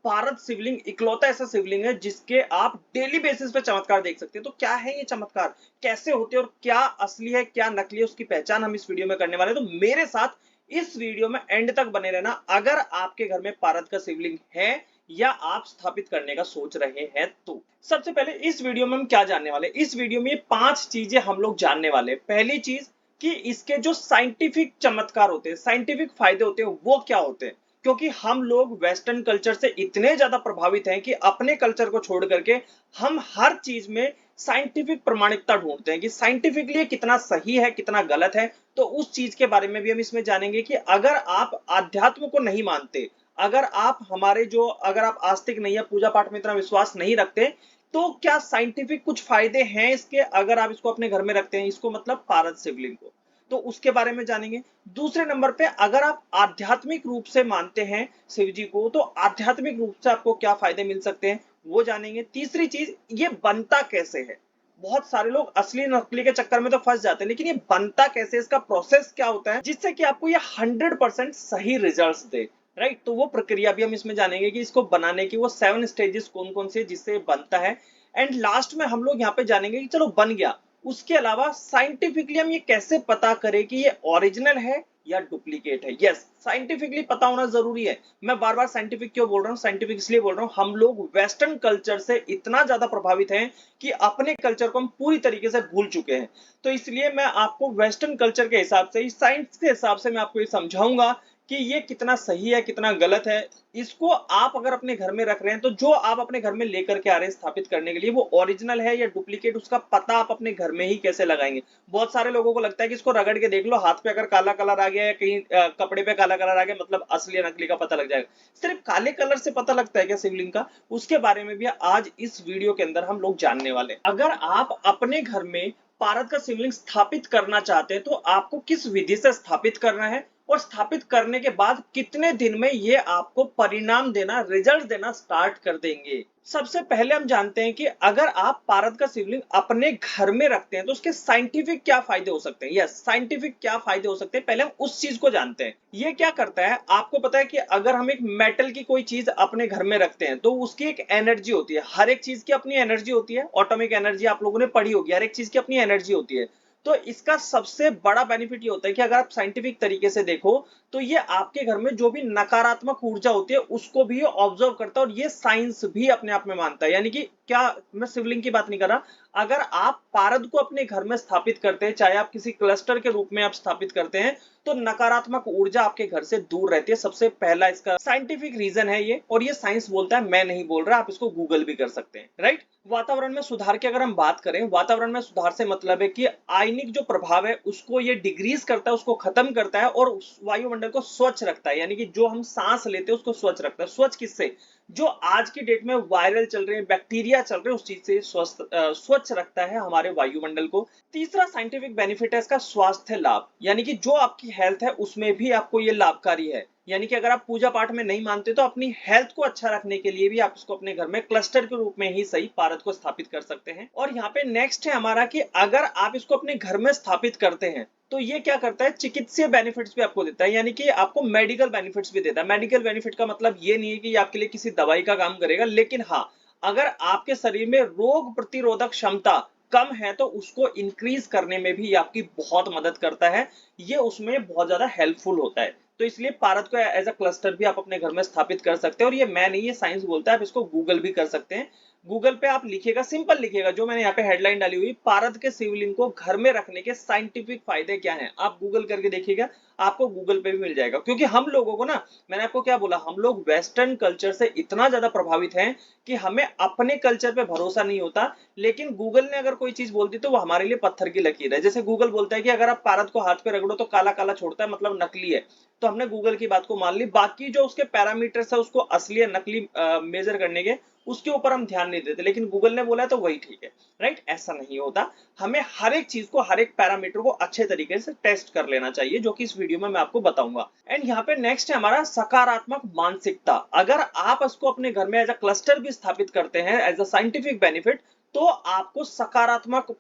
पारद शिवलिंग इकलौता ऐसा शिवलिंग है जिसके आप डेली बेसिस पे चमत्कार देख सकते हैं। तो क्या है ये चमत्कार, कैसे होते हैं और क्या असली है क्या नकली है, उसकी पहचान हम इस वीडियो में करने वाले हैं। तो मेरे साथ इस वीडियो में एंड तक बने रहना। अगर आपके घर में पारद का शिवलिंग है या आप स्थापित करने का सोच रहे हैं तो सबसे पहले इस वीडियो में हम क्या जानने वाले हैं। इस वीडियो में 5 चीजें हम लोग जानने वाले हैं। पहली चीज कि इसके जो साइंटिफिक चमत्कार होते हैं, साइंटिफिक फायदे होते हैं, वो क्या होते हैं। क्योंकि हम लोग वेस्टर्न कल्चर से इतने ज्यादा प्रभावित हैं कि अपने कल्चर को छोड़ करके हम हर चीज में साइंटिफिक प्रमाणिकता ढूंढते हैं कि साइंटिफिकली कितना सही है कितना गलत है। तो उस चीज के बारे में भी हम इसमें जानेंगे कि अगर आप आध्यात्म को नहीं मानते, अगर आप आस्तिक नहीं है, पूजा पाठ में इतना विश्वास नहीं रखते, तो क्या साइंटिफिक कुछ फायदे हैं इसके अगर आप इसको अपने घर में रखते हैं, इसको मतलब पारद शिवलिंग को, तो उसके बारे में जानेंगे। दूसरे नंबर पे अगर आप आध्यात्मिक रूप से मानते हैं शिव जी को, तो आध्यात्मिक रूप से आपको क्या फायदे मिल सकते हैं वो जानेंगे। तीसरी चीज, ये बनता कैसे है। बहुत सारे लोग असली नकली के चक्कर में तो फंस जाते हैं, लेकिन ये बनता कैसे, इसका प्रोसेस क्या होता है जिससे कि आपको ये 100% सही रिजल्ट्स दे। राइट, तो वो प्रक्रिया भी हम इसमें जानेंगे कि इसको बनाने की वो 7 स्टेजेस कौन कौन से जिससे बनता है। एंड लास्ट में हम लोग यहाँ पे जानेंगे कि चलो बन गया, उसके अलावा साइंटिफिकली हम ये कैसे पता करें कि ये ओरिजिनल है या डुप्लीकेट है। यस, साइंटिफिकली पता होना जरूरी है। मैं बार बार साइंटिफिक क्यों बोल रहा हूँ, साइंटिफिक इसलिए बोल रहा हूँ, हम लोग वेस्टर्न कल्चर से इतना ज्यादा प्रभावित हैं कि अपने कल्चर को हम पूरी तरीके से भूल चुके हैं। तो इसलिए मैं आपको वेस्टर्न कल्चर के हिसाब से, साइंस के हिसाब से मैं आपको ये समझाऊंगा कि ये कितना सही है कितना गलत है। इसको आप अगर अपने घर में रख रहे हैं तो जो आप अपने घर में लेकर के आ रहे हैं स्थापित करने के लिए, वो ओरिजिनल है या डुप्लीकेट, उसका पता आप अपने घर में ही कैसे लगाएंगे। बहुत सारे लोगों को लगता है कि इसको रगड़ के देख लो, हाथ पे अगर काला कलर आ गया या कहीं कपड़े पे काला कलर आ गया मतलब असली या नकली का पता लग जाएगा। सिर्फ काले कलर से पता लगता है क्या शिवलिंग का, उसके बारे में भी आज इस वीडियो के अंदर हम लोग जानने वाले। अगर आप अपने घर में पारद का शिवलिंग स्थापित करना चाहते हैं तो आपको किस विधि से स्थापित करना है और स्थापित करने के बाद कितने दिन में ये आपको परिणाम देना, रिजल्ट देना स्टार्ट कर देंगे। सबसे पहले हम जानते हैं कि अगर आप पारद का शिवलिंग अपने घर में रखते हैं तो उसके साइंटिफिक क्या फायदे हो सकते हैं। यस, साइंटिफिक क्या फायदे हो सकते हैं, पहले हम उस चीज को जानते हैं। ये क्या करता है, आपको पता है कि अगर हम एक मेटल की कोई चीज अपने घर में रखते हैं तो उसकी एक एनर्जी होती है। हर एक चीज की अपनी एनर्जी होती है, ऑटोमिक एनर्जी आप लोगों ने पढ़ी होगी, हर एक चीज की अपनी एनर्जी होती है। तो इसका सबसे बड़ा बेनिफिट ये होता है कि अगर आप साइंटिफिक तरीके से देखो तो ये आपके घर में जो भी नकारात्मक ऊर्जा होती है उसको भी ऑब्जर्व करता है, और ये साइंस भी अपने आप में मानता है। यानी कि क्या, मैं शिवलिंग की बात नहीं कर रहा, अगर आप पारद को अपने घर में स्थापित करते हैं, चाहे आप किसी क्लस्टर के रूप में आप स्थापित करते हैं, तो नकारात्मक ऊर्जा आपके घर से दूर रहती है। सबसे पहला इसका साइंटिफिक रीजन है ये, और ये साइंस बोलता है, मैं नहीं बोल रहा, आप इसको गूगल भी कर सकते हैं। राइट, वातावरण में सुधार की अगर हम बात करें, वातावरण में सुधार से मतलब है कि आयनिक जो प्रभाव है उसको ये डिग्रीज करता है, उसको खत्म करता है और वायुमंडल को स्वच्छ रखता है। यानी कि जो हम सांस लेते हैं उसको स्वच्छ रखता है। स्वच्छ किससे, जो आज की डेट में वायरल चल रहे हैं, बैक्टीरिया चल रहे हैं, उस चीज से स्वच्छ रखता है हमारे वायुमंडल को। तीसरा साइंटिफिक बेनिफिट है इसका स्वास्थ्य लाभ, यानी कि जो आपकी हेल्थ है उसमें भी आपको ये लाभकारी है। यानी कि अगर आप पूजा पाठ में नहीं मानते तो अपनी हेल्थ को अच्छा रखने के लिए भी आप इसको अपने घर में क्लस्टर के रूप में ही सही पारद को स्थापित कर सकते हैं। और यहाँ पे नेक्स्ट है हमारा कि अगर आप इसको अपने घर में स्थापित करते हैं तो ये क्या करता है, चिकित्सीय बेनिफिट्स भी आपको देता है, यानी कि आपको मेडिकल बेनिफिट्स भी देता है। मेडिकल बेनिफिट का मतलब ये नहीं है कि आपके लिए किसी दवाई का काम करेगा, लेकिन हाँ, अगर आपके शरीर में रोग प्रतिरोधक क्षमता कम है तो उसको इंक्रीज करने में भी आपकी बहुत मदद करता है। ये उसमें बहुत ज्यादा हेल्पफुल होता है। तो इसलिए पारद को एज अ क्लस्टर भी आप अपने घर में स्थापित कर सकते हैं। और ये मैं नहीं, ये साइंस बोलता है, आप इसको गूगल भी कर सकते हैं। गूगल पे आप लिखिएगा, सिंपल लिखिएगा, जो मैंने यहाँ पे हेडलाइन डाली हुई, पारद के शिवलिंग को घर में रखने के साइंटिफिक फायदे क्या हैं, आप गूगल करके देखिएगा, आपको गूगल पे भी मिल जाएगा। क्योंकि हम लोगों को ना, मैंने आपको क्या बोला, हम लोग वेस्टर्न कल्चर से इतना ज्यादा प्रभावित हैं कि हमें अपने कल्चर पे भरोसा नहीं होता। लेकिन गूगल ने अगर कोई चीज बोल दी तो वो हमारे लिए पत्थर की लकीर है। जैसे गूगल बोलता है कि अगर आप पारद को हाथ पे रगड़ो तो काला काला छोड़ता है, मतलब नकली है, तो हमने गूगल की बात को मान ली। बाकी जो उसके पैरामीटर्स है उसको असली या नकली मेजर करने के, उसके ऊपर हम ध्यान नहीं देते, लेकिन गूगल ने बोला है तो वही ठीक है। राइट, ऐसा नहीं होता। हमें हर एक चीज को, हर एक पैरामीटर को अच्छे तरीके से टेस्ट कर लेना चाहिए, जो कि इस वीडियो में मैं आपको बताऊंगा। एंड यहाँ पे नेक्स्ट है हमारा सकारात्मक मानसिकता। अगर आप इसको अपने घर में एज अ क्लस्टर भी स्थापित करते हैं एज अ साइंटिफिक बेनिफिट, तो आपको सकारात्मक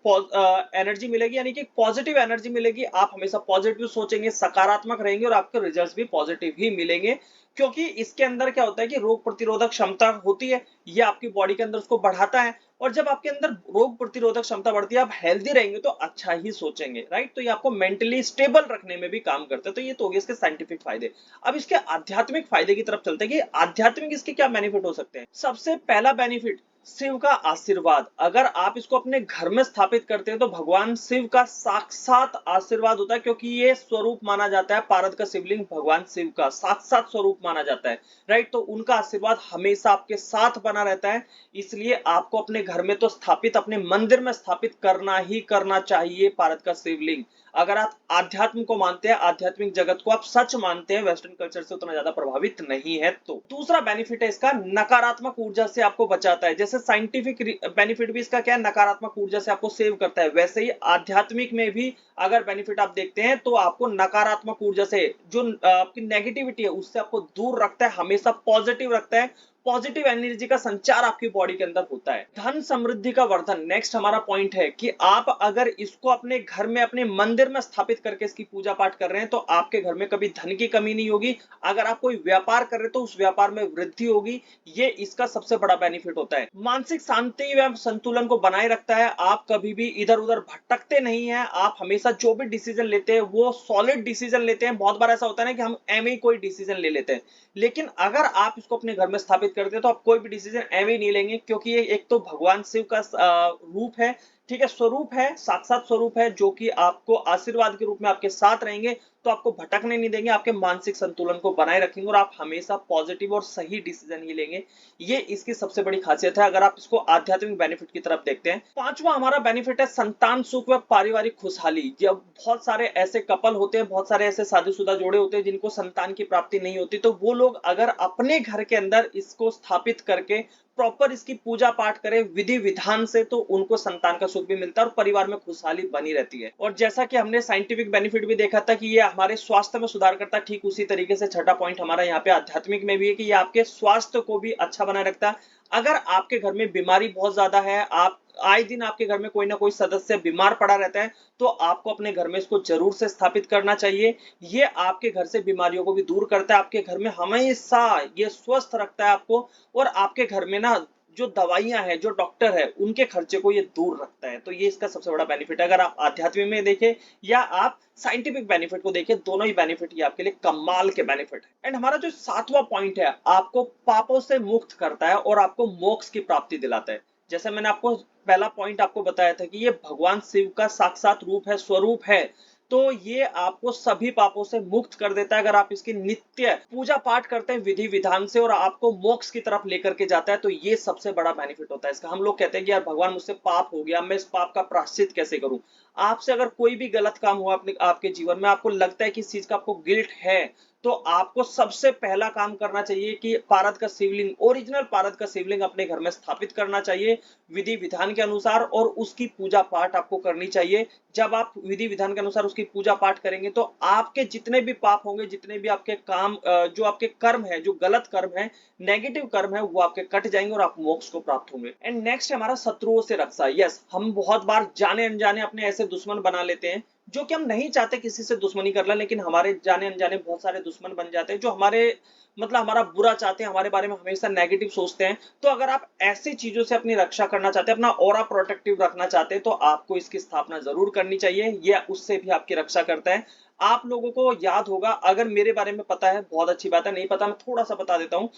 एनर्जी मिलेगी, यानी कि पॉजिटिव एनर्जी मिलेगी। आप हमेशा पॉजिटिव सोचेंगे, सकारात्मक रहेंगे और आपके रिजल्ट्स भी पॉजिटिव ही मिलेंगे। क्योंकि इसके अंदर क्या होता है कि रोग प्रतिरोधक क्षमता होती है, ये आपकी बॉडी के अंदर उसको बढ़ाता है। और जब आपके अंदर रोग प्रतिरोधक क्षमता बढ़ती है, आप हेल्दी रहेंगे तो अच्छा ही सोचेंगे, राइट। तो ये आपको मेंटली स्टेबल रखने में भी काम करते हैं। तो ये तो हो गए इसके साइंटिफिक फायदे। अब इसके आध्यात्मिक फायदे की तरफ चलते हैं कि आध्यात्मिक इसके क्या बेनिफिट हो सकते हैं। सबसे पहला बेनिफिट, शिव का आशीर्वाद। अगर आप इसको अपने घर में स्थापित करते हैं तो भगवान शिव का साक्षात आशीर्वाद होता है, क्योंकि ये स्वरूप माना जाता है, पारद का शिवलिंग भगवान शिव का साक्षात स्वरूप माना जाता है, राइट। तो उनका आशीर्वाद हमेशा आपके साथ बना रहता है। इसलिए आपको अपने घर में तो स्थापित, अपने मंदिर में स्थापित करना ही करना चाहिए पारद का शिवलिंग। अगर आप आध्यात्म को मानते हैं, आध्यात्मिक जगत को आप सच मानते हैं, वेस्टर्न कल्चर से उतना ज्यादा प्रभावित नहीं है। तो दूसरा बेनिफिट है इसका, नकारात्मक ऊर्जा से आपको बचाता है। जैसे साइंटिफिक बेनिफिट भी इसका क्या है, नकारात्मक ऊर्जा से आपको सेव करता है, वैसे ही आध्यात्मिक में भी अगर बेनिफिट आप देखते हैं तो आपको नकारात्मक ऊर्जा से, जो आपकी नेगेटिविटी है उससे आपको दूर रखता है, हमेशा पॉजिटिव रखता है। पॉजिटिव एनर्जी का संचार आपकी बॉडी के अंदर होता है। धन समृद्धि का वर्धन नेक्स्ट हमारा पॉइंट है कि आप अगर इसको अपने घर में, अपने मंदिर में स्थापित करके इसकी पूजा पाठ कर रहे हैं तो आपके घर में कभी धन की कमी नहीं होगी। अगर आप कोई व्यापार कर रहे हैं तो उस व्यापार में वृद्धि होगी। ये इसका सबसे बड़ा बेनिफिट होता है। मानसिक शांति एवं संतुलन को बनाए रखता है। आप कभी भी इधर उधर भटकते नहीं है। आप हमेशा जो भी डिसीजन लेते हैं वो सॉलिड डिसीजन लेते हैं। बहुत बार ऐसा होता है ना कि हम एम ही कोई डिसीजन ले लेते हैं, लेकिन अगर आप इसको अपने घर में स्थापित करते हैं तो आप कोई भी डिसीजन एवं ही नहीं लेंगे, क्योंकि ये एक तो भगवान शिव का रूप है, ठीक है, स्वरूप है, साक्षात स्वरूप है, जो कि आपको आशीर्वाद के रूप में आपके साथ रहेंगे। तो आपको भटकने नहीं देंगे, आपके मानसिक संतुलन को बनाए रखेंगे और आप हमेशा पॉजिटिव और सही डिसीजन ही लेंगे। ये इसकी सबसे बड़ी खासियत है, अगर आप इसको आध्यात्मिक बेनिफिट की तरफ देखते हैं। पांचवा हमारा बेनिफिट है संतान सुख व पारिवारिक खुशहाली। जब बहुत सारे ऐसे कपल होते हैं, बहुत सारे ऐसे शादीशुदा जोड़े होते हैं जिनको संतान की प्राप्ति नहीं होती, तो वो लोग अगर अपने घर के अंदर इसको स्थापित करके प्रॉपर इसकी पूजा पाठ करें विधि विधान से, तो उनको संतान का सुख भी मिलता है और परिवार में खुशहाली बनी रहती है। और जैसा कि हमने साइंटिफिक बेनिफिट भी देखा था कि ये हमारे स्वास्थ्य में सुधार करता है, ठीक उसी तरीके से छठा पॉइंट हमारा यहाँ पे आध्यात्मिक में भी है कि ये आपके स्वास्थ्य को भी अच्छा बनाए रखता है। अगर आपके घर में बीमारी बहुत ज्यादा है, आप आए दिन आपके घर में कोई ना कोई सदस्य बीमार पड़ा रहता है, तो आपको अपने घर में इसको जरूर से स्थापित करना चाहिए। ये आपके घर से बीमारियों को भी दूर करता है, आपके घर में हमेशा ये स्वस्थ रखता है आपको, और आपके घर में ना जो दवाइयां हैं, जो डॉक्टर है, उनके खर्चे को ये दूर रखता है। तो ये इसका सबसे बड़ा बेनिफिट है। अगर आप आध्यात्मिक में देखें या आप साइंटिफिक बेनिफिट को देखें, दोनों ही बेनिफिट ये आपके लिए कमाल के बेनिफिट है। एंड हमारा जो सातवां पॉइंट है, आपको पापों से मुक्त करता है और आपको मोक्ष की प्राप्ति दिलाता है। जैसे मैंने आपको पहला पॉइंट आपको बताया था कि ये भगवान शिव का साक्षात रूप है, स्वरूप है, तो ये आपको सभी पापों से मुक्त कर देता है अगर आप इसकी नित्य पूजा पाठ करते हैं विधि विधान से, और आपको मोक्ष की तरफ लेकर के जाता है। तो ये सबसे बड़ा बेनिफिट होता है इसका। हम लोग कहते हैं कि यार भगवान मुझसे पाप हो गया, मैं इस पाप का प्रायश्चित कैसे करूं। आपसे अगर कोई भी गलत काम हुआ अपने आपके जीवन में, आपको लगता है कि इस चीज का आपको गिल्ट है, तो आपको सबसे पहला काम करना चाहिए कि पारद का शिवलिंग, ओरिजिनल पारद का शिवलिंग अपने घर में स्थापित करना चाहिए विधि विधान के अनुसार, और उसकी पूजा पाठ आपको करनी चाहिए। जब आप विधि विधान के अनुसार उसकी पूजा पाठ करेंगे तो आपके जितने भी पाप होंगे, जितने भी आपके काम, जो आपके कर्म है, जो गलत कर्म है, नेगेटिव कर्म है, वो आपके कट जाएंगे और आप मोक्ष को प्राप्त होंगे। एंड नेक्स्ट हमारा शत्रुओं से रक्षा। यस, हम बहुत बार जाने अनजाने अपने ऐसे दुश्मन बना लेते हैं जो कि हम नहीं चाहते किसी से दुश्मनी कर ले, लेकिन हमारे जाने अनजाने बहुत सारे दुश्मन बन जाते हैं जो हमारे मतलब हमारा बुरा चाहते हैं, हमारे बारे में हमेशा नेगेटिव सोचते हैं। तो अगर आप ऐसी चीजों से अपनी रक्षा करना चाहते हैं, अपना ऑरा प्रोटेक्टिव रखना चाहते हैं, तो आपको इसकी स्थापना जरूर करनी चाहिए। यह उससे भी आपकी रक्षा करता है। आप लोगों को याद होगा, अगर मेरे बारे में पता है बहुत अच्छी बात है, नहीं पता मैं थोड़ा सा बता देता हूं।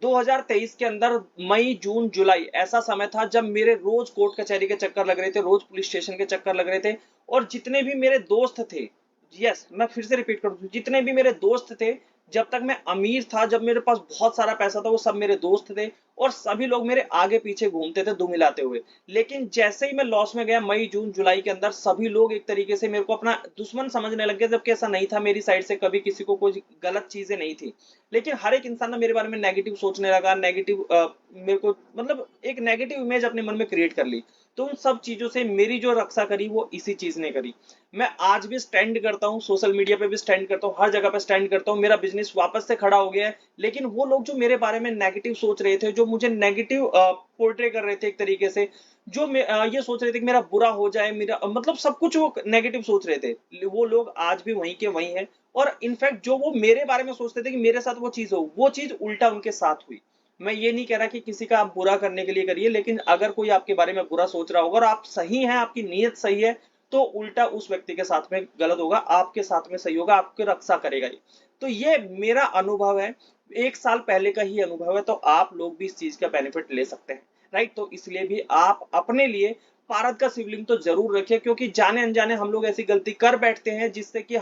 2023 के अंदर मई जून जुलाई ऐसा समय था जब मेरे रोज कोर्ट कचहरी के चक्कर लग रहे थे, रोज पुलिस स्टेशन के चक्कर लग रहे थे, और जितने भी मेरे दोस्त थे, यस मैं फिर से रिपीट कर दूं, जितने भी मेरे दोस्त थे, जब तक मैं अमीर था, जब मेरे पास बहुत सारा पैसा था, वो सब मेरे दोस्त थे और सभी लोग मेरे आगे पीछे घूमते थे दुम हिलाते हुए। लेकिन जैसे ही मैं लॉस में गया मई जून जुलाई के अंदर, सभी लोग एक तरीके से मेरे को अपना दुश्मन समझने लग गए, जबकि ऐसा नहीं था। मेरी साइड से कभी किसी को कोई गलत चीजें नहीं थी, लेकिन हर एक इंसान ना मेरे बारे में नेगेटिव सोचने लगा, नेगेटिव मेरे को मतलब एक नेगेटिव इमेज अपने मन में क्रिएट कर ली। तो उन सब चीजों से मेरी जो रक्षा करी वो इसी चीज ने करी। मैं आज भी स्टैंड करता हूँ, सोशल मीडिया पे भी स्टैंड करता हूँ, हर जगह पे स्टैंड करता हूँ, मेरा बिजनेस वापस से खड़ा हो गया है। लेकिन वो लोग जो मेरे बारे में नेगेटिव सोच रहे थे, जो मुझे नेगेटिव पोर्ट्रे कर रहे थे एक तरीके से, जो ये सोच रहे थे कि मेरा बुरा हो जाए, मेरा मतलब सब कुछ वो नेगेटिव सोच रहे थे, वो लोग आज भी वहीं के वहीं हैं। और इनफैक्ट जो वो मेरे बारे में सोचते थे कि मेरे साथ वो चीज हो, वो चीज उल्टा उनके साथ हुई। मैं ये नहीं कह रहा कि किसी का आप बुरा करने के लिए करिए, लेकिन अगर कोई आपके बारे में बुरा सोच रहा होगा और आप सही हैं, आपकी नीयत सही है, तो उल्टा उस व्यक्ति के साथ में गलत होगा, आपके साथ में सही होगा, आपकी रक्षा करेगा ये। तो ये मेरा अनुभव है, 1 साल पहले का ही अनुभव है, तो आप लोग भी इस चीज का बेनिफिट ले सकते हैं। राइट, तो इसलिए भी आप अपने लिए पारद का शिवलिंग तो जरूर रखिए, क्योंकि जाने अनजाने हम लोग ऐसी गलती कर बैठते हैं जिससे कि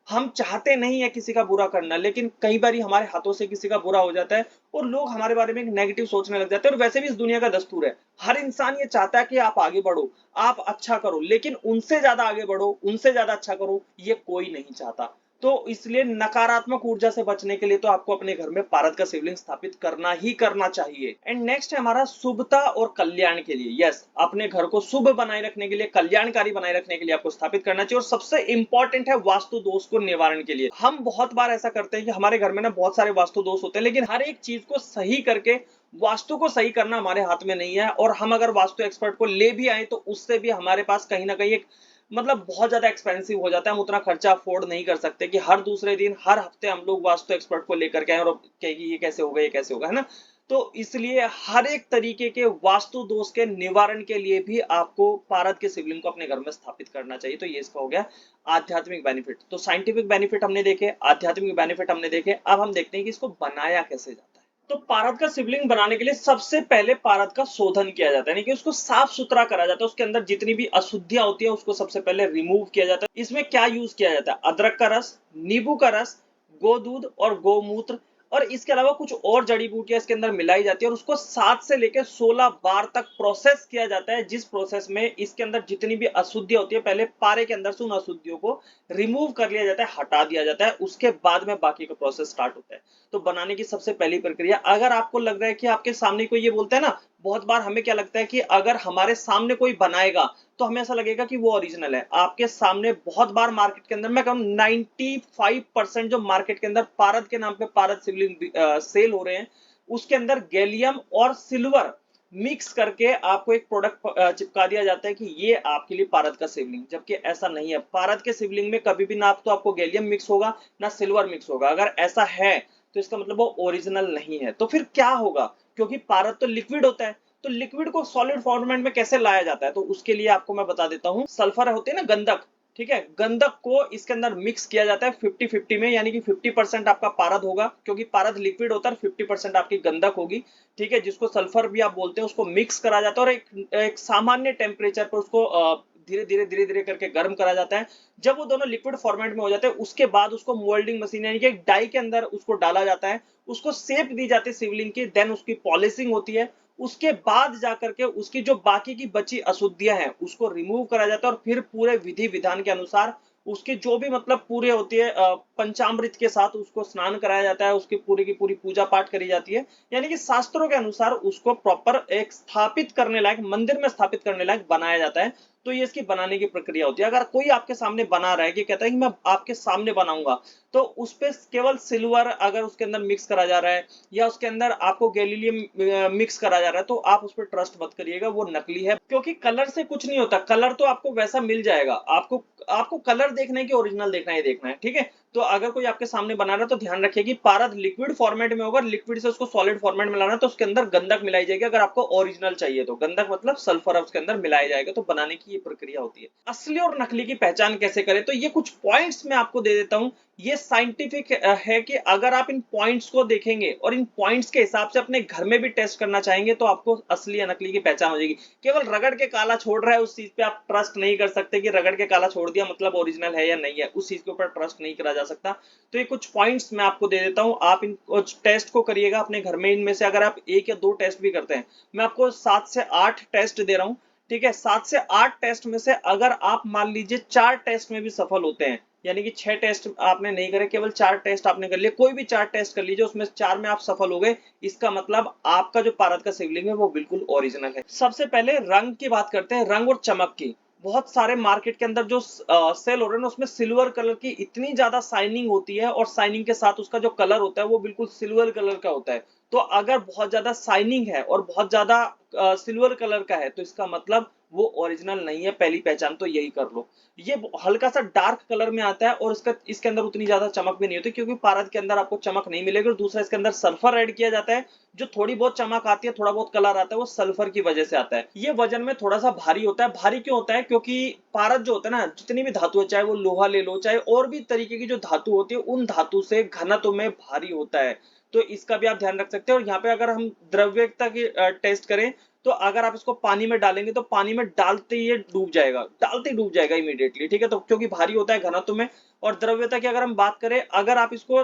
हम चाहते नहीं है किसी का बुरा करना, लेकिन कई बार हमारे हाथों से किसी का बुरा हो जाता है और लोग हमारे बारे में नेगेटिव सोचने लग जाते हैं। और वैसे भी इस दुनिया का दस्तूर है, हर इंसान ये चाहता है कि आप आगे बढ़ो, आप अच्छा करो, लेकिन उनसे ज्यादा आगे बढ़ो, उनसे ज्यादा अच्छा करो, ये कोई नहीं चाहता। तो इसलिए नकारात्मक ऊर्जा से बचने के लिए तो आपको अपने घर में पारद का शिवलिंग स्थापित करना ही करना चाहिए। एंड नेक्स्ट है हमारा शुभता और कल्याण के लिए। यस, अपने घर को शुभ बनाए रखने के लिए, कल्याणकारी बनाए रखने के लिए आपको स्थापित करना चाहिए। और सबसे इंपॉर्टेंट है वास्तु दोष को निवारण के लिए। हम बहुत बार ऐसा करते हैं कि हमारे घर में ना बहुत सारे वास्तु दोष होते हैं, लेकिन हर एक चीज को सही करके वास्तु को सही करना हमारे हाथ में नहीं है। और हम अगर वास्तु एक्सपर्ट को ले भी आए तो उससे भी हमारे पास कहीं ना कहीं एक मतलब बहुत ज्यादा एक्सपेंसिव हो जाता है, हम उतना खर्चा अफोर्ड नहीं कर सकते कि हर दूसरे दिन हर हफ्ते हम लोग वास्तु एक्सपर्ट को लेकर के आए और कहेगी ये कैसे होगा, ये कैसे होगा, है ना। तो इसलिए हर एक तरीके के वास्तु दोष के निवारण के लिए भी आपको पारद के शिवलिंग को अपने घर में स्थापित करना चाहिए। तो ये इसका हो गया आध्यात्मिक बेनिफिट। तो साइंटिफिक बेनिफिट हमने देखे, आध्यात्मिक बेनिफिट हमने देखे, अब हम देखते हैं कि इसको बनाया कैसे जाता है। तो पारद का शिवलिंग बनाने के लिए सबसे पहले पारद का शोधन किया जाता है, यानी कि उसको साफ सुथरा करा जाता है, उसके अंदर जितनी भी अशुद्धियां होती है उसको सबसे पहले रिमूव किया जाता है। इसमें क्या यूज किया जाता है? अदरक का रस, नींबू का रस, गोदूध और गोमूत्र, और इसके अलावा कुछ और जड़ी बूटियां इसके अंदर मिलाई जाती है, और उसको 7 से लेकर 16 बार तक प्रोसेस किया जाता है, जिस प्रोसेस में इसके अंदर जितनी भी अशुद्धियां होती है पहले पारे के अंदर से उन अशुद्धियों को रिमूव कर लिया जाता है, हटा दिया जाता है, उसके बाद में बाकी का प्रोसेस स्टार्ट होता है। तो बनाने की सबसे पहली प्रक्रिया, अगर आपको लग रहा है कि आपके सामने कोई, ये बोलते हैं ना, बहुत बार हमें क्या लगता है कि अगर हमारे सामने कोई बनाएगा तो हमें ऐसा लगेगा कि वो ओरिजिनल है। आपके सामने बहुत बार मार्केट के अंदर, मैं कहूं 95% जो मार्केट के अंदर पारद के नाम पे पारद शिवलिंग सेल हो रहे हैं, उसके अंदर गैलियम और सिल्वर मिक्स करके आपको एक प्रोडक्ट चिपका दिया जाता है कि ये आपके लिए पारद का शिवलिंग, जबकि ऐसा नहीं है। पारद के शिवलिंग में कभी भी ना तो आपको गैलियम मिक्स होगा ना सिल्वर मिक्स होगा। अगर ऐसा है तो इसका मतलब वो ओरिजिनल नहीं है। तो फिर क्या होगा? क्योंकि पारद तो लिक्विड होता है, तो लिक्विड को सॉलिड फॉर्मेट में कैसे लाया जाता है? तो उसके लिए आपको मैं बता देता हूं, सल्फर होते हैं ना, गंधक, ठीक है, गंधक को इसके अंदर मिक्स किया जाता है 50-50 में, यानी कि 50% आपका पारद होगा, क्योंकि पारद लिक्विड होता है, 50% आपकी गंधक होगी, ठीक है, जिसको सल्फर भी आप बोलते हैं। उसको मिक्स करा जाता है और एक सामान्य टेम्परेचर पर उसको धीरे धीरे करके गर्म करा जाता है। जब वो दोनों लिक्विड फॉर्मेट में हो जाते हैं, उसके बाद उसको मोल्डिंग मशीन यानी कि एक डाई के अंदर उसको डाला जाता है, उसको शेप दी जाती है शिवलिंग की, देन उसकी पॉलिशिंग होती है। उसके बाद जाकर के उसकी जो बाकी की बची अशुद्धियां हैं उसको रिमूव करा जाता है, और फिर पूरे विधि विधान के अनुसार उसके जो भी मतलब पूरे होती है पंचामृत के साथ उसको स्नान कराया जाता है, उसकी पूरी की पूरी पूजा पाठ करी जाती है, यानी कि शास्त्रों के अनुसार उसको प्रॉपर एक स्थापित करने लायक, मंदिर में स्थापित करने लायक बनाया जाता है। तो ये इसकी बनाने की प्रक्रिया होती है। अगर कोई आपके सामने बना रहा है कि कहता है कि मैं आपके सामने बनाऊंगा, तो उस पे केवल सिल्वर अगर उसके अंदर मिक्स करा जा रहा है या उसके अंदर आपको गैलीलियम मिक्स करा जा रहा है, तो आप उस पर ट्रस्ट मत करिएगा, वो नकली है। क्योंकि कलर से कुछ नहीं होता, कलर तो आपको वैसा मिल जाएगा, आपको आपको कलर देखना है कि ओरिजिनल देखना है, देखना है, ठीक है। तो अगर कोई आपके सामने बना रहा है तो ध्यान रखिए कि पारद लिक्विड फॉर्मेट में होगा, लिक्विड से उसको सॉलिड फॉर्मेट में लाना है, तो उसके अंदर गंधक मिलाई जाएगी। अगर आपको ओरिजिनल चाहिए तो गंधक मतलब सल्फर उसके अंदर मिलाया जाएगा। तो बनाने की ये प्रक्रिया होती है। असली और नकली की पहचान कैसे करें? तो ये कुछ पॉइंट्स मैं आपको दे देता हूं। ये साइंटिफिक है कि अगर आप इन पॉइंट्स को देखेंगे और इन पॉइंट्स के हिसाब से अपने घर में भी टेस्ट करना चाहेंगे, तो आपको असली या नकली की पहचान हो जाएगी। केवल रगड़ के काला छोड़ रहा है उस चीज पे आप ट्रस्ट नहीं कर सकते कि रगड़ के काला छोड़ दिया मतलब ओरिजिनल है या नहीं है, उस चीज के ऊपर ट्रस्ट नहीं करा जा सकता। तो ये कुछ पॉइंट्स मैं आपको दे देता हूं, आप इन टेस्ट को करिएगा अपने घर में। इनमें से अगर आप 1 या 2 टेस्ट भी करते हैं, मैं आपको 7 से 8 टेस्ट दे रहा हूं, ठीक है। 7 से 8 टेस्ट में से अगर आप मान लीजिए 4 टेस्ट में भी सफल होते हैं, यानी कि 6 टेस्ट आपने नहीं करे, केवल 4 टेस्ट आपने कर लिए, कोई भी 4 टेस्ट कर लीजिए, उसमें 4 में आप सफल हो गए, इसका मतलब आपका जो पारद का शिवलिंग है वो बिल्कुल ओरिजिनल है। सबसे पहले रंग की बात करते हैं, रंग और चमक की। बहुत सारे मार्केट के अंदर जो सेल हो रहे हैं ना, उसमें सिल्वर कलर की इतनी ज्यादा शाइनिंग होती है, और शाइनिंग के साथ उसका जो कलर होता है वो बिल्कुल सिल्वर कलर का होता है। तो अगर बहुत ज्यादा शाइनिंग है और बहुत ज्यादा सिल्वर कलर का है, तो इसका मतलब वो ओरिजिनल नहीं है, पहली पहचान तो यही कर लो। ये हल्का सा डार्क कलर में आता है, और इसके अंदर उतनी ज्यादा चमक भी नहीं होती, क्योंकि पारद के अंदर आपको चमक नहीं मिलेगी। और दूसरा, इसके अंदर सल्फर ऐड किया जाता है, जो थोड़ी बहुत चमक आती है, थोड़ा बहुत कलर आता है, वो सल्फर की वजह से आता है। ये वजन में थोड़ा सा भारी होता है। भारी क्यों होता है? क्योंकि पारद जो होता है ना, जितनी भी धातु है, चाहे वो लोहा ले लो, चाहे और भी तरीके की जो धातु होती है, उन धातु से घनत्व में भारी होता है। तो इसका भी आप ध्यान रख सकते हैं। और यहाँ पे अगर हम द्रव्यता की टेस्ट करें, तो अगर आप इसको पानी में डालेंगे, तो पानी में डालते ही ये डूब जाएगा, डालते ही डूब जाएगा इमीडिएटली, ठीक है। तो क्योंकि भारी होता है घनत्व में। और द्रव्यता की अगर हम बात करें, अगर आप इसको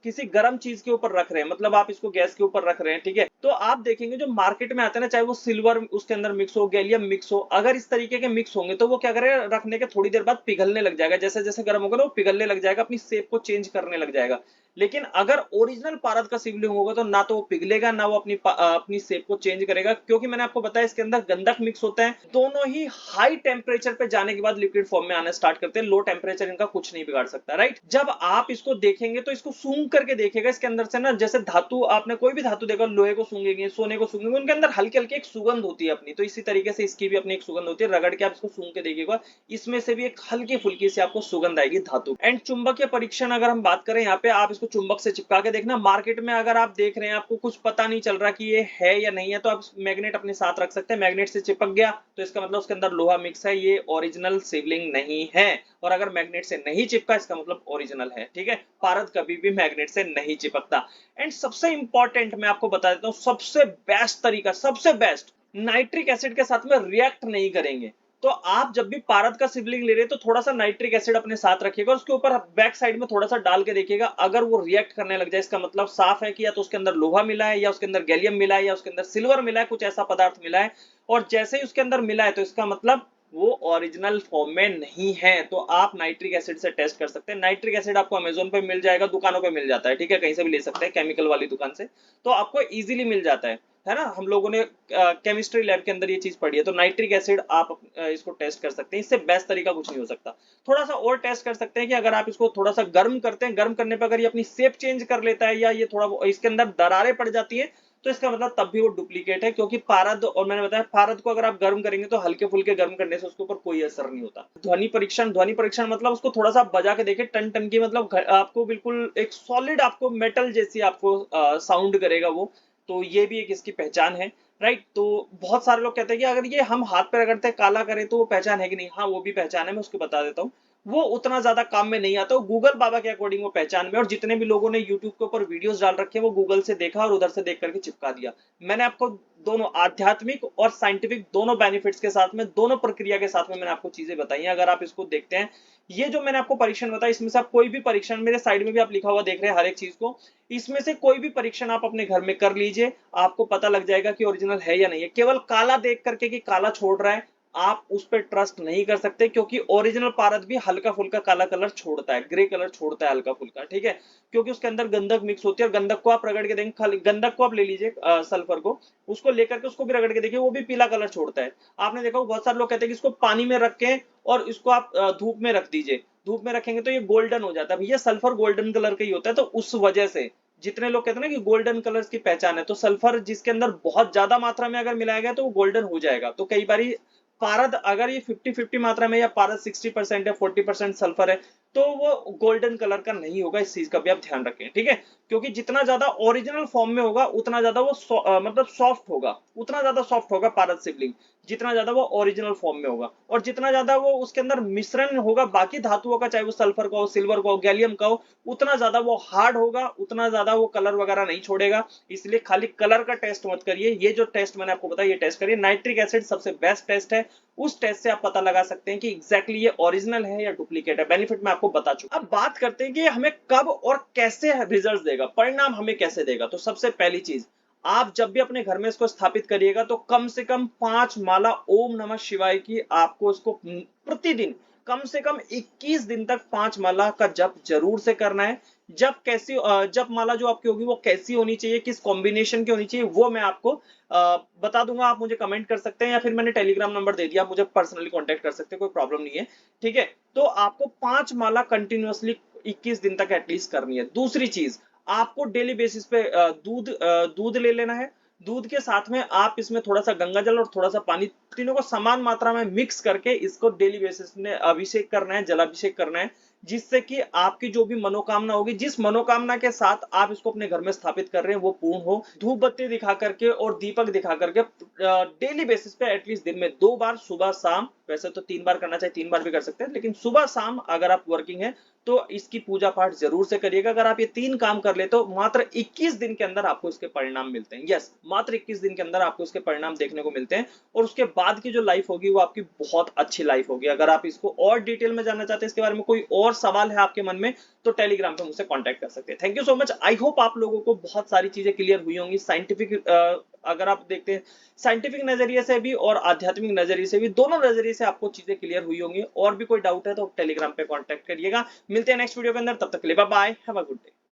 किसी गर्म चीज के ऊपर रख रहे हैं, मतलब आप इसको गैस के ऊपर रख रहे हैं, ठीक है, तो आप देखेंगे जो मार्केट में आते हैं ना, चाहे वो सिल्वर उसके अंदर मिक्स हो, गैलियम मिक्स हो, अगर इस तरीके के मिक्स होंगे, तो वो क्या करेगा, रखने के थोड़ी देर बाद पिघलने लग जाएगा। जैसे जैसे गर्म होगा ना, वो पिघलने लग जाएगा, अपनी शेप को चेंज करने लग जाएगा। लेकिन अगर ओरिजिनल पारद का शिवलिंग होगा, तो ना तो वो पिघलेगा, ना वो अपनी शेप को चेंज करेगा, क्योंकि मैंने आपको बताया इसके अंदर गंधक मिक्स होता है। दोनों ही हाई टेम्परेचर पे जाने के बाद लिक्विड फॉर्म में आना स्टार्ट करते हैं। लो टेम्परेचर इनका कुछ नहीं बिगाड़ सकता, राइट। जब आप इसको देखेंगे, तो इसको सूंघ करके देखेगा, इसके अंदर से ना, जैसे धातु, आपने कोई भी धातु देखा, लोहे को सूंघेंगे, सोने को सूंघेंगे, उनके अंदर हल्की हल्की एक सुगंध होती है अपनी। तो इसी तरीके से इसकी भी अपनी एक सुगंध होती है। रगड़ के आप इसको सूंघ के देखिएगा, इसमें से भी एक हल्की फुल्की सी आपको सुगंध आएगी धातु। एंड चुंबकीय परीक्षण अगर हम बात करें, यहाँ पे आप इसको चुंबक से चिपका के देखना। मार्केट में अगर आप देख रहे हैं, आपको कुछ पता नहीं चल रहा कि ये है या नहीं है, तो आप मैग्नेट अपने साथ रख सकते हैं। मैग्नेट से चिपक गया, तो इसका मतलब उसके अंदर लोहा मिक्स है, ये ओरिजिनल शिवलिंग नहीं है। और अगर मैग्नेट से नहीं चिपका, इसका मतलब ओरिजिनल है, ठीक है। पारद कभी भी मैग्नेट से नहीं चिपकता। एंड सबसे इंपॉर्टेंट मैं आपको बता देता हूँ, सबसे बेस्ट तरीका, सबसे बेस्ट, नाइट्रिक एसिड के साथ में रिएक्ट नहीं करेंगे। तो आप जब भी पारद का शिवलिंग ले रहे हैं, तो थोड़ा सा नाइट्रिक एसिड अपने साथ रखिएगा, उसके ऊपर बैक साइड में थोड़ा सा डाल के देखिएगा। अगर वो रिएक्ट करने लग जाए, इसका मतलब साफ है कि या तो उसके अंदर लोहा मिला है, या उसके अंदर गैलियम मिला है, या उसके अंदर सिल्वर मिला है, कुछ ऐसा पदार्थ मिला है। और जैसे ही उसके अंदर मिला है, तो इसका मतलब वो ओरिजिनल फॉर्म में नहीं है। तो आप नाइट्रिक एसिड से टेस्ट कर सकते हैं। नाइट्रिक एसिड आपको अमेजोन पे मिल जाएगा, दुकानों पे मिल जाता है, ठीक है, कहीं से भी ले सकते हैं, केमिकल वाली दुकान से। तो आपको इजीली मिल जाता है ना। हम लोगों ने केमिस्ट्री लैब के अंदर ये चीज पढ़ी है। तो नाइट्रिक एसिड आप इसको टेस्ट कर सकते हैं। इससे बेस्ट तरीका कुछ नहीं हो सकता। थोड़ा सा और टेस्ट कर सकते हैं कि अगर आप इसको थोड़ा सा गर्म करते हैं, गर्म करने पर अगर ये अपनी शेप चेंज कर लेता है, या ये थोड़ा इसके अंदर दरारें पड़ जाती है, तो इसका मतलब तब भी वो डुप्लीकेट है। क्योंकि पारद, और मैंने बताया, पारद को अगर आप गर्म करेंगे, तो हल्के फुल्के गर्म करने से उसके ऊपर कोई असर नहीं होता। ध्वनि परीक्षण, ध्वनि परीक्षण मतलब उसको थोड़ा सा बजा के देखे, टन टन की, मतलब आपको बिल्कुल एक सॉलिड, आपको मेटल जैसी आपको साउंड करेगा वो। तो ये भी एक इसकी पहचान है, राइट। तो बहुत सारे लोग कहते हैं कि अगर ये हम हाथ पे रगड़ते काला करें, तो वो पहचान है कि नहीं? हाँ, वो भी पहचान है, मैं उसको बता देता हूँ। वो उतना ज्यादा काम में नहीं आता, वो गूगल बाबा के अकॉर्डिंग वो पहचान में। और जितने भी लोगों ने यूट्यूब के ऊपर वीडियोस डाल रखे हैं, वो गूगल से देखा और उधर से देख करके चिपका दिया। मैंने आपको दोनों आध्यात्मिक और साइंटिफिक दोनों बेनिफिट्स के साथ में, दोनों प्रक्रिया के साथ में मैंने आपको चीजें बताई हैं। अगर आप इसको देखते हैं, ये जो मैंने आपको परीक्षण बताया, इसमें से आप कोई भी परीक्षण, मेरे साइड में भी आप लिखा हुआ देख रहे हैं हर एक चीज को, इसमें से कोई भी परीक्षण आप अपने घर में कर लीजिए, आपको पता लग जाएगा कि ओरिजिनल है या नहीं है। केवल काला देख करके कि काला छोड़ रहा है, आप उस पर ट्रस्ट नहीं कर सकते, क्योंकि ओरिजिनल पारद भी हल्का फुल्का काला कलर छोड़ता है, ग्रे कलर छोड़ता है हल्का फुल्का, ठीक है। क्योंकि उसके अंदर गंधक मिक्स होती है। और गंधक को आप रगड़ के देखेंगे, खाली गंधक को आप ले लीजिए, सल्फर को, उसको लेकर के उसको भी रगड़ के देखिए, वो भी पीला कलर छोड़ता है। आपने देखा बहुत सारे लोग कहते हैं कि इसको पानी में रख के और इसको आप धूप में रख दीजिए, धूप में रखेंगे तो ये गोल्डन हो जाता है। भैया, सल्फर गोल्डन कलर का ही होता है। तो उस वजह से जितने लोग कहते हैं ना कि गोल्डन कलर्स की पहचान है, तो सल्फर जिसके अंदर बहुत ज्यादा मात्रा में अगर मिलाया गया, तो वो गोल्डन हो जाएगा। तो कई बार पारद अगर ये 50-50 मात्रा में, या पारद 60% या 40% सल्फर है, तो वो गोल्डन कलर का नहीं होगा। इस चीज का भी आप ध्यान रखें, ठीक है। क्योंकि जितना ज्यादा ओरिजिनल फॉर्म में होगा, उतना ज्यादा वो मतलब सॉफ्ट होगा, उतना ज्यादा सॉफ्ट होगा पारद शिवलिंग, जितना ज्यादा वो ओरिजिनल फॉर्म में होगा। और जितना ज्यादा वो उसके अंदर मिश्रण होगा बाकी धातुओं का, चाहे वो सल्फर का हो, सिल्वर का हो, गैलियम का हो, उतना ज्यादा वो हार्ड होगा, उतना ज्यादा वो कलर वगैरह नहीं छोड़ेगा। इसलिए खाली कलर का टेस्ट मत करिए। ये जो टेस्ट मैंने आपको बताया, ये टेस्ट करिए। नाइट्रिक एसिड सबसे बेस्ट टेस्ट है। उस टेस्ट से आप पता लगा सकते हैं कि एग्जैक्टली ये ओरिजिनल है या डुप्लीकेट है। बेनिफिट मैं आपको बता चुका। अब बात करते हैं कि हमें कब और कैसे रिजल्ट देगा, परिणाम हमें कैसे देगा। तो सबसे पहली चीज, आप जब भी अपने घर में इसको स्थापित करिएगा, तो कम से कम 5 माला ओम नमः शिवाय की आपको इसको प्रतिदिन कम से कम 21 दिन तक 5 माला का जप जरूर से करना है। जप माला जो आपकी होगी वो कैसी होनी चाहिए, किस कॉम्बिनेशन की होनी चाहिए, वो मैं आपको बता दूंगा। आप मुझे कमेंट कर सकते हैं या फिर मैंने टेलीग्राम नंबर दे दिया, आप मुझे पर्सनली कांटेक्ट कर सकते हैं, कोई प्रॉब्लम नहीं है। ठीक है, तो आपको 5 माला कंटिन्यूअसली 21 दिन तक एटलीस्ट करनी है। दूसरी चीज, आपको डेली बेसिस पे दूध ले लेना है। दूध के साथ में आप इसमें थोड़ा सा गंगा जल और थोड़ा सा पानी, तीनों को समान मात्रा में मिक्स करके इसको डेली बेसिस में अभिषेक करना है, जलाभिषेक करना है, जिससे कि आपकी जो भी मनोकामना होगी, जिस मनोकामना के साथ आप इसको अपने घर में स्थापित कर रहे हैं, वो पूर्ण हो। धूप बत्ती दिखा करके और दीपक दिखा करके डेली बेसिस पे एटलीस्ट दिन में 2 बार, सुबह शाम, वैसे तो 3 बार करना चाहिए, 3 बार भी कर सकते हैं, लेकिन सुबह शाम अगर आप वर्किंग है तो इसकी पूजा पाठ जरूर से करिएगा। अगर आप ये 3 काम कर ले तो मात्र 21 दिन के अंदर आपको इसके परिणाम मिलते हैं। यस, मात्र 21 दिन के अंदर आपको इसके परिणाम देखने को मिलते हैं, और उसके बाद की जो लाइफ होगी वो आपकी बहुत अच्छी लाइफ होगी। अगर आप इसको और डिटेल में जानना चाहते हैं, इसके बारे में कोई और सवाल है आपके मन में, तो टेलीग्राम पे मुझसे कांटेक्ट कर सकते हैं। Thank you so much. I hope आप लोगों को बहुत सारी चीजें क्लियर हुई होंगी। साइंटिफिक अगर आप देखते हैं साइंटिफिक नजरिए से भी और आध्यात्मिक नजरिए से भी, दोनों नजरिए से आपको चीजें क्लियर हुई होंगी। और भी कोई डाउट है तो टेलीग्राम पे कांटेक्ट करिएगा। मिलते हैं नेक्स्ट वीडियो के अंदर, तब तक के लिए bye bye, have a good day.